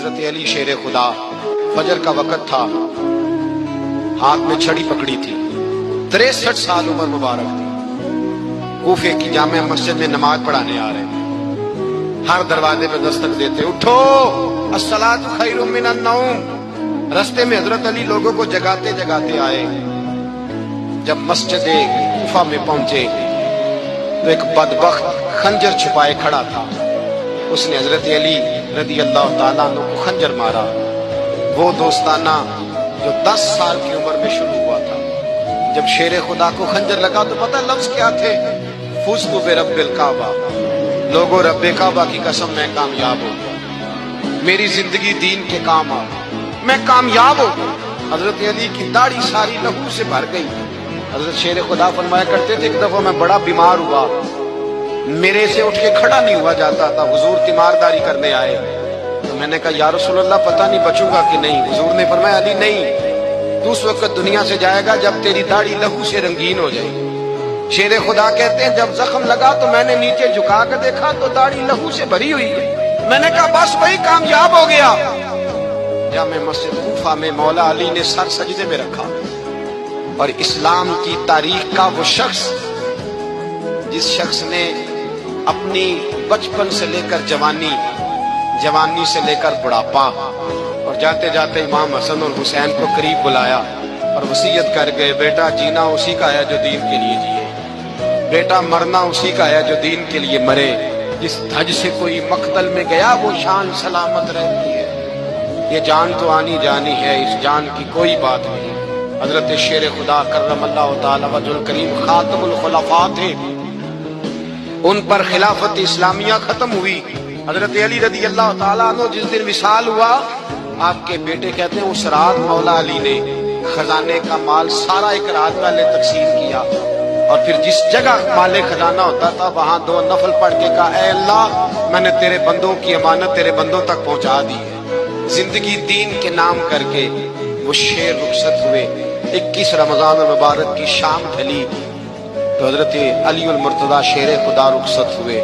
حضرت علی شیر خدا، فجر کا وقت تھا، ہاتھ میں چھڑی پکڑی تھی، 63 سال عمر مبارک تھی، کوفے کی جامع مسجد میں نماز پڑھانے آ رہے ہیں، ہر دروازے پہ دستک دیتے، اٹھو الصلاۃ خیر من النوم۔ رستے میں حضرت علی لوگوں کو جگاتے جگاتے آئے، جب مسجد کوفہ میں پہنچے تو ایک بدبخت خنجر چھپائے کھڑا تھا، اس نے حضرت علی رضی اللہ تعالیٰ عنہ کو خنجر مارا، وہ دوستانہ جو 10 سال کی عمر میں شروع ہوا تھا۔ جب شیر خدا کو خنجر لگا تو پتہ لفظ کیا تھے؟ فزت برب الکعبہ، لوگوں رب کعبہ کی قسم میں کامیاب ہو گیا، میری زندگی دین کے کام آ، میں کامیاب ہو گیا۔ حضرت علی کی داڑھی ساری لہو سے بھر گئی۔ حضرت شیر خدا فرمایا کرتے تھے، ایک دفعہ میں بڑا بیمار ہوا، میرے سے اٹھ کے کھڑا نہیں ہوا جاتا تھا، حضور تیمارداری کرنے آئے تو میں نے کہا یا رسول اللہ پتہ نہیں بچوں گا کہ نہیں۔ حضور نے فرمایا علی نہیں، تو اس وقت دنیا سے جائے گا جب تیری داڑھی لہو سے رنگین ہو جائے گی۔ شیر خدا کہتے ہیں جب زخم لگا تو میں نے نیچے جھکا کر دیکھا تو داڑھی لہو سے بھری ہوئی ہے، میں نے کہا بس وہی کامیاب ہو گیا۔ جامع مسجد کوفہ میں مولا علی نے سر سجدے میں رکھا، اور اسلام کی تاریخ کا وہ شخص جس شخص نے اپنی بچپن سے لے کر جوانی، جوانی سے لے کر بڑھاپا، اور جاتے جاتے امام حسن اور حسین کو قریب بلایا اور وصیت کر گئے، بیٹا جینا اسی کا ہے جو دین کے لیے جیے، بیٹا مرنا اسی کا ہے جو دین کے لیے مرے، جس دھج سے کوئی مقتل میں گیا وہ شان سلامت رہتی ہے، یہ جان تو آنی جانی ہے، اس جان کی کوئی بات نہیں۔ حضرت شیر خدا کرم اللہ تعالی وجہ الکریم خاتم الخلفاء تھے، ان پر خلافت اسلامیہ ختم ہوئی۔ حضرت علی رضی اللہ تعالیٰ عنہ جس دن وصال ہوا، آپ کے بیٹے کہتے ہیں اس رات مولا علی نے خزانے کا مال سارا ایک رات پہلے تقسیم کیا، اور پھر جس جگہ مال خزانہ ہوتا تھا وہاں 2 نفل پڑھ کے کہا اے اللہ میں نے تیرے بندوں کی امانت تیرے بندوں تک پہنچا دی ہے۔ زندگی دین کے نام کر کے وہ شیر رخصت ہوئے۔ 21 رمضان المبارک کی شام ڈھلی تو حضرت علی المرتضیٰ شیر خدا رخصت ہوئے۔